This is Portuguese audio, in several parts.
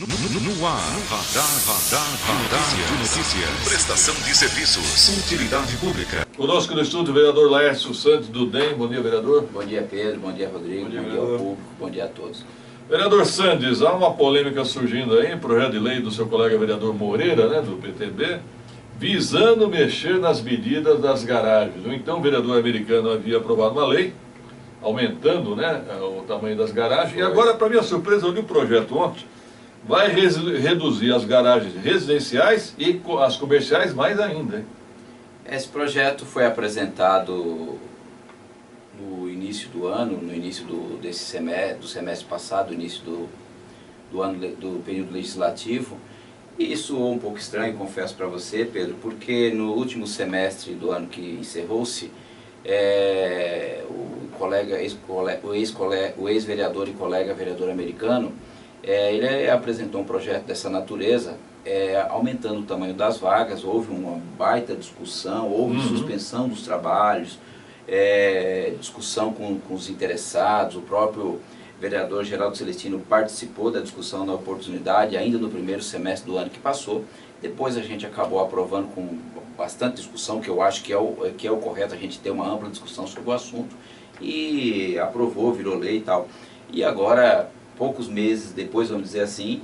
No ar, radar de notícias. Prestação de serviços. Utilidade pública. Conosco no estúdio o vereador Laércio Santos do DEM. Bom dia, vereador. Bom dia, Pedro. Bom dia, Rodrigo. Bom dia ao público. Bom dia a todos. Vereador Sandes, há uma polêmica surgindo aí, projeto de lei do seu colega vereador Moreira, né, do PTB, visando mexer nas medidas das garagens. O então vereador americano havia aprovado uma lei, aumentando, né, o tamanho das garagens, e agora, para minha surpresa, eu li o projeto ontem, vai reduzir as garagens residenciais e as comerciais mais ainda, hein? Esse projeto foi apresentado no início do ano, no início do semestre passado, início do período legislativo. E isso soou um pouco estranho, confesso para você, Pedro, porque no último semestre do ano que encerrou-se, o ex-vereador e colega vereador americano, ele apresentou um projeto dessa natureza, aumentando o tamanho das vagas. Houve uma baita discussão, houve suspensão dos trabalhos, discussão com os interessados. O próprio vereador Geraldo Celestino participou da discussão na oportunidade, ainda no primeiro semestre do ano que passou. Depois a gente acabou aprovando com bastante discussão, que eu acho que é o correto, a gente ter uma ampla discussão sobre o assunto, e aprovou, virou lei e tal. E agora, poucos meses depois, vamos dizer assim,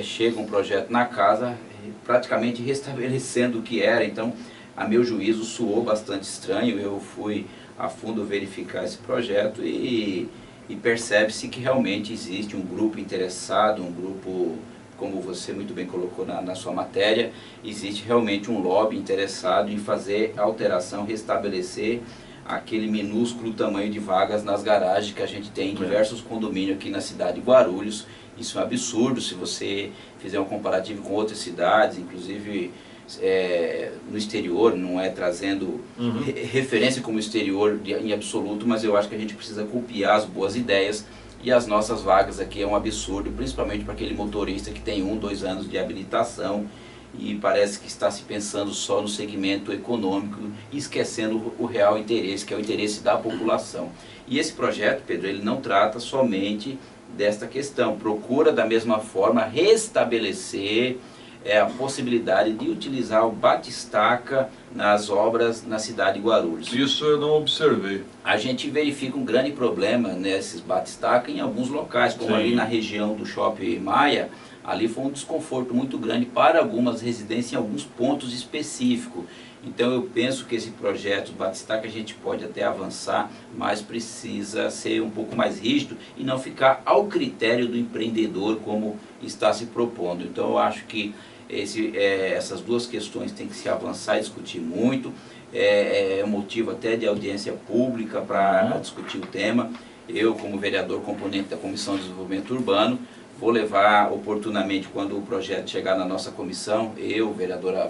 chega um projeto na casa, praticamente restabelecendo o que era. Então, a meu juízo, soou bastante estranho. Eu fui a fundo verificar esse projeto e percebe-se que realmente existe um grupo interessado, um grupo, como você muito bem colocou na sua matéria, existe realmente um lobby interessado em fazer alteração, restabelecer aquele minúsculo tamanho de vagas nas garagens que a gente tem em diversos condomínios aqui na cidade de Guarulhos. Isso é um absurdo se você fizer um comparativo com outras cidades, inclusive no exterior, não é trazendo referência como exterior em absoluto, mas eu acho que a gente precisa copiar as boas ideias, e as nossas vagas aqui é um absurdo, principalmente para aquele motorista que tem 1, 2 anos de habilitação e parece que está se pensando só no segmento econômico e esquecendo o real interesse, que é o interesse da população. E esse projeto, Pedro, ele não trata somente desta questão, procura da mesma forma restabelecer a possibilidade de utilizar o batistaca nas obras na cidade de Guarulhos. Isso eu não observei. A gente verifica um grande problema nesses batistaca em alguns locais, como ali na região do Shopping Maia. Ali foi um desconforto muito grande para algumas residências em alguns pontos específicos. Então eu penso que esse projeto do batistaca a gente pode até avançar, mas precisa ser um pouco mais rígido e não ficar ao critério do empreendedor como está se propondo. Então eu acho que essas duas questões têm que se avançar e discutir muito. É motivo até de audiência pública para discutir o tema. Eu, como vereador componente da Comissão de Desenvolvimento Urbano, vou levar oportunamente, quando o projeto chegar na nossa comissão, eu, a vereadora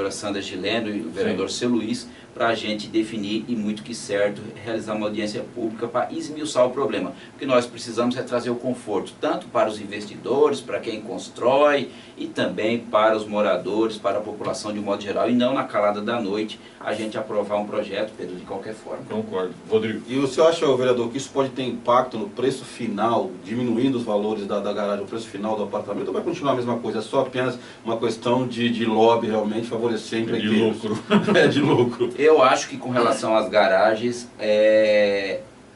Sandra Gileno e o vereador Seu Luiz, para a gente definir, e muito que certo, realizar uma audiência pública para esmiuçar o problema. O que nós precisamos é trazer o conforto, tanto para os investidores, para quem constrói, e também para os moradores, para a população de um modo geral, e não na calada da noite a gente aprovar um projeto, Pedro, de qualquer forma. Concordo. Rodrigo. E o senhor acha, vereador, que isso pode ter impacto no preço final, diminuindo os valores da garagem, o preço final do apartamento, ou vai continuar a mesma coisa? É só apenas uma questão de lobby, realmente, favorecer empreendedores? De lucro. De lucro. Eu acho que com relação às garagens,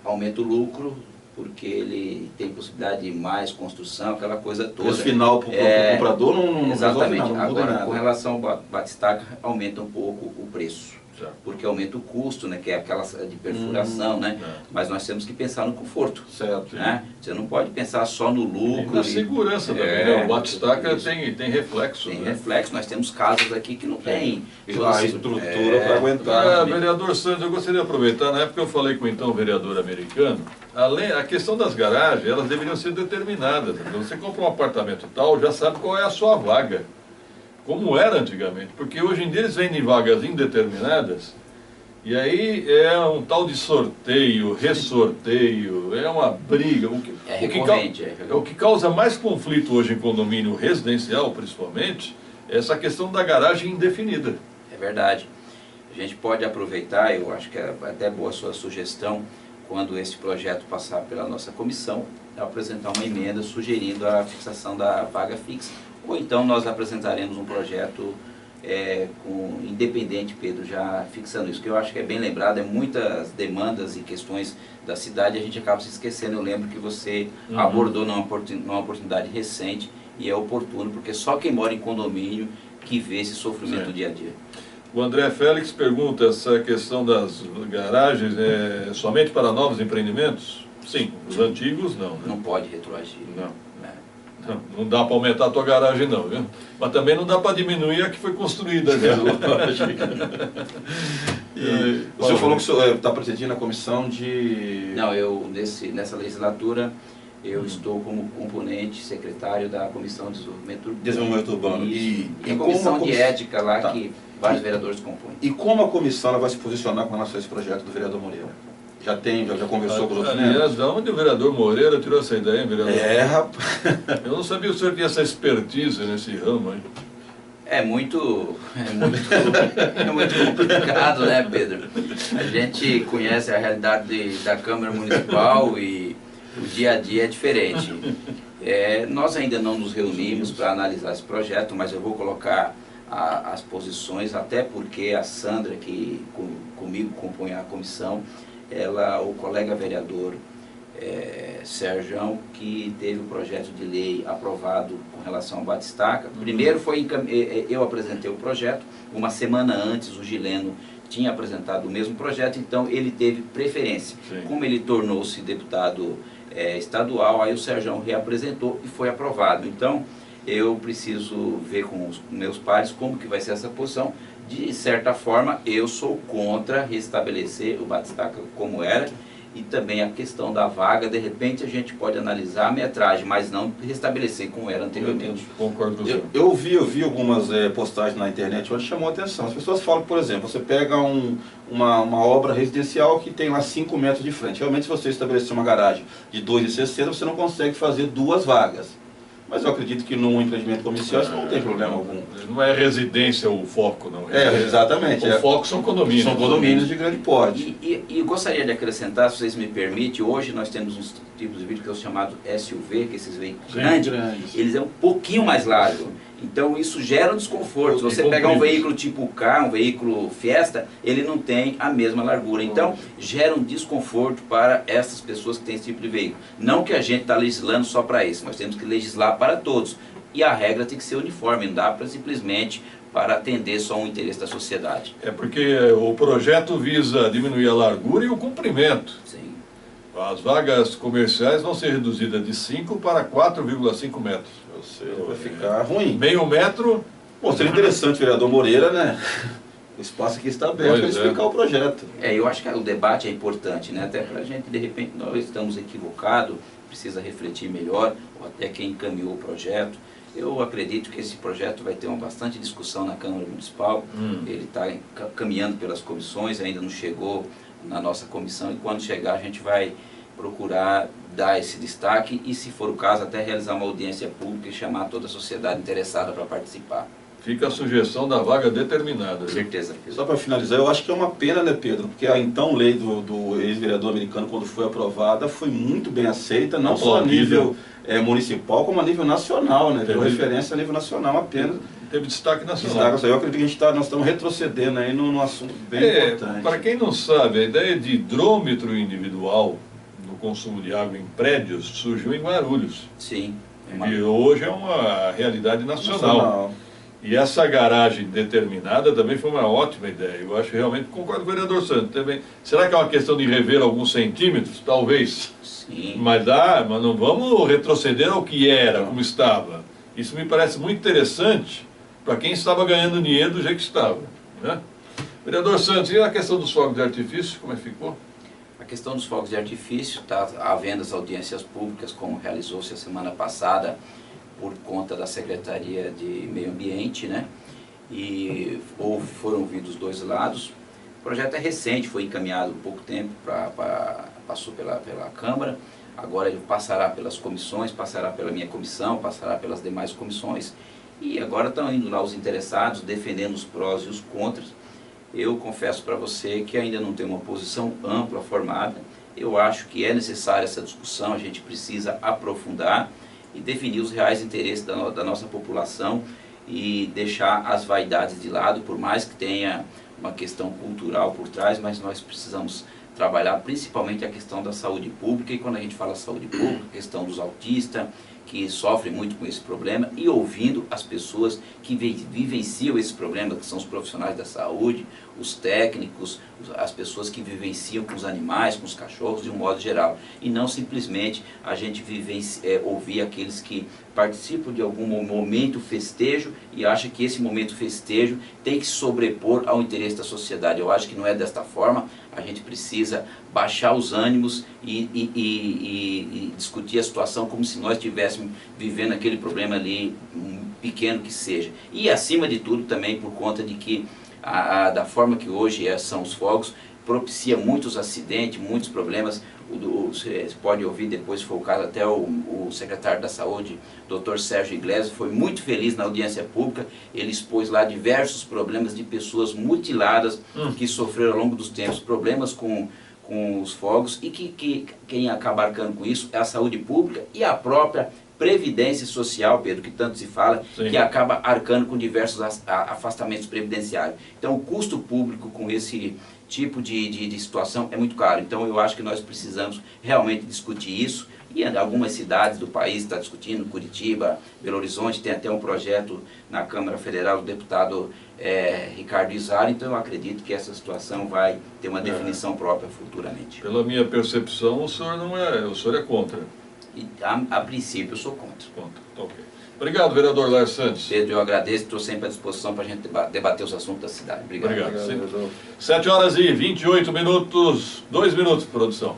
aumenta o lucro, porque ele tem possibilidade de mais construção, aquela coisa toda. Preço final para o comprador não exatamente. Resolve, não muda Agora, nada. com relação ao batistaca, aumenta um pouco o preço. Certo. Porque aumenta o custo, né, que é aquela de perfuração, né? Mas nós temos que pensar no conforto. Certo. Né? Você não pode pensar só no lucro. E na segurança também, né? O batistaca tem reflexo. Tem né? reflexo. Nós temos casas aqui que não tem A estrutura para aguentar. Vereador Santos, eu gostaria de aproveitar, na época eu falei com o então vereador americano, a questão das garagens, elas deveriam ser determinadas. Então, você compra um apartamento tal, já sabe qual é a sua vaga, como era antigamente, porque hoje em dia eles vendem vagas indeterminadas, e aí é um tal de sorteio, ressorteio, é uma briga. O que causa mais conflito hoje em condomínio residencial, principalmente, é essa questão da garagem indefinida. É verdade. A gente pode aproveitar, eu acho que é até boa a sua sugestão, quando esse projeto passar pela nossa comissão, apresentar uma emenda sugerindo a fixação da vaga fixa, ou então nós apresentaremos um projeto independente, Pedro, já fixando isso, que eu acho que é bem lembrado, muitas demandas e questões da cidade, a gente acaba se esquecendo. Eu lembro que você abordou numa oportunidade recente, e é oportuno, porque só quem mora em condomínio que vê esse sofrimento do dia a dia. O André Félix pergunta, essa questão das garagens é somente para novos empreendimentos? Sim, os antigos não. Né? Não pode retroagir. Não dá para aumentar a tua garagem não, viu? Mas também não dá para diminuir a que foi construída. Né? O senhor falou que o senhor está presidindo a comissão de... Não, nessa legislatura, eu estou como componente secretário da Comissão de Desenvolvimento Urbano. E a comissão de ética lá, que vários vereadores compõem. E como a comissão ela vai se posicionar com relação a esse projeto do vereador Moreira? Já conversou com os outros membros? Aliás, da onde o vereador Moreira tirou essa ideia, hein, vereador? Rapaz. Eu não sabia que o senhor tinha essa expertise nesse ramo, hein? É muito complicado, né, Pedro? A gente conhece a realidade da Câmara Municipal e o dia a dia é diferente. Nós ainda não nos reunimos para analisar esse projeto, mas eu vou colocar as posições, até porque a Sandra, que comigo compõe a comissão, o colega vereador Sérgio, que teve o projeto de lei aprovado com relação ao batistaca. Primeiro eu apresentei o projeto, uma semana antes o Gileno tinha apresentado o mesmo projeto, então ele teve preferência. Sim. Como ele tornou-se deputado estadual, aí o Sérgio reapresentou e foi aprovado. Então eu preciso ver com os meus pares como que vai ser essa posição. De certa forma, eu sou contra restabelecer o batistaca como era, e também a questão da vaga. De repente a gente pode analisar a metragem, mas não restabelecer como era anteriormente. Concordo com você. Eu vi algumas postagens na internet onde chamou a atenção. As pessoas falam, por exemplo, você pega uma obra residencial que tem lá 5 metros de frente. Realmente, se você estabelecer uma garagem de 2,60, você não consegue fazer 2 vagas. Mas eu acredito que num empreendimento comercial isso não tem problema algum. Não é residência o foco, não. Exatamente. O foco são condomínios. São condomínios de grande porte. E eu gostaria de acrescentar, se vocês me permitem, hoje nós temos uns tipos de vídeo que é o chamado SUV, que esses veículos grandes, eles é um pouquinho mais largo. Então isso gera um desconforto. Se você pegar um veículo tipo K, um veículo Fiesta, ele não tem a mesma largura. Então gera um desconforto para essas pessoas que têm esse tipo de veículo. Não que a gente está legislando só para isso, nós temos que legislar para todos. E a regra tem que ser uniforme, não dá para simplesmente para atender só um interesse da sociedade. É porque o projeto visa diminuir a largura e o comprimento. Sim. As vagas comerciais vão ser reduzidas de 5 para 4,5 metros. Ou seja, vai ficar ruim. Meio metro. Pô, seria interessante, vereador Moreira, né? O espaço aqui está aberto para explicar o projeto. Eu acho que o debate é importante, né? Até para a gente, de repente, nós estamos equivocados, precisa refletir melhor, ou até quem encaminhou o projeto. Eu acredito que esse projeto vai ter bastante discussão na Câmara Municipal. Ele está caminhando pelas comissões, ainda não chegou na nossa comissão, e quando chegar a gente vai procurar dar esse destaque e, se for o caso, até realizar uma audiência pública e chamar toda a sociedade interessada para participar. Fica a sugestão da vaga determinada. Com certeza, Pedro. Só para finalizar, eu acho que é uma pena, né, Pedro? Porque a então lei do ex-vereador americano, quando foi aprovada, foi muito bem aceita, não só a nível municipal, como a nível nacional, né? Deu referência a nível nacional apenas. Teve destaque nacional. Eu acredito que nós estamos retrocedendo aí num assunto bem importante. Para quem não sabe, a ideia de hidrômetro individual no consumo de água em prédios surgiu em Guarulhos. Sim. E hoje é uma realidade nacional. E essa garagem determinada também foi uma ótima ideia. Eu acho realmente, concordo com o vereador Santos também. Será que é uma questão de rever alguns centímetros? Talvez. Sim. Mas não vamos retroceder ao que era, como estava. Isso me parece muito interessante para quem estava ganhando dinheiro do jeito que estava. Né? Vereador Santos, e a questão dos fogos de artifício, como é que ficou? A questão dos fogos de artifício, está havendo as audiências públicas, como realizou-se a semana passada, por conta da Secretaria de Meio Ambiente, né? E foram ouvidos os dois lados. O projeto é recente, foi encaminhado há pouco tempo, passou pela Câmara, agora ele passará pelas comissões, passará pela minha comissão, passará pelas demais comissões, e agora estão indo lá os interessados, defendendo os prós e os contras. Eu confesso para você que ainda não tenho uma posição ampla formada, Eu acho que é necessária essa discussão, a gente precisa aprofundar e definir os reais interesses da nossa população e deixar as vaidades de lado, por mais que tenha uma questão cultural por trás, mas nós precisamos trabalhar principalmente a questão da saúde pública, e quando a gente fala saúde pública, a questão dos autistas, que sofrem muito com esse problema, e ouvindo as pessoas que vivenciam esse problema, que são os profissionais da saúde, os técnicos, as pessoas que vivenciam com os animais, com os cachorros, de um modo geral. E não simplesmente a gente ouvir aqueles que participam de algum momento festejo e acha que esse momento festejo tem que se sobrepor ao interesse da sociedade. Eu acho que não é desta forma. A gente precisa baixar os ânimos e discutir a situação como se nós estivéssemos vivendo aquele problema ali, pequeno que seja. E acima de tudo também por conta de que da forma que hoje são os fogos, propicia muitos acidentes, muitos problemas. Você pode ouvir depois, se for o caso, até o secretário da Saúde, Dr. Sérgio Iglesias, foi muito feliz na audiência pública. Ele expôs lá diversos problemas de pessoas mutiladas que sofreram ao longo dos tempos problemas com os fogos, e que quem acaba arcando com isso é a saúde pública e a própria Previdência Social, Pedro, que tanto se fala, sim, que acaba arcando com diversos afastamentos previdenciários. Então o custo público com esse tipo de situação é muito caro. Então eu acho que nós precisamos realmente discutir isso, e algumas cidades do país estão discutindo, Curitiba, Belo Horizonte, tem até um projeto na Câmara Federal do deputado Ricardo Izar. Então eu acredito que essa situação vai ter uma definição própria futuramente. Pela minha percepção, o senhor é contra. E, a princípio eu sou contra. Contra, tá ok. Obrigado, vereador Laércio Santos. Pedro, eu agradeço, estou sempre à disposição para a gente debater os assuntos da cidade. Obrigado. Obrigado. 7 horas e 28 minutos, 2 minutos, produção.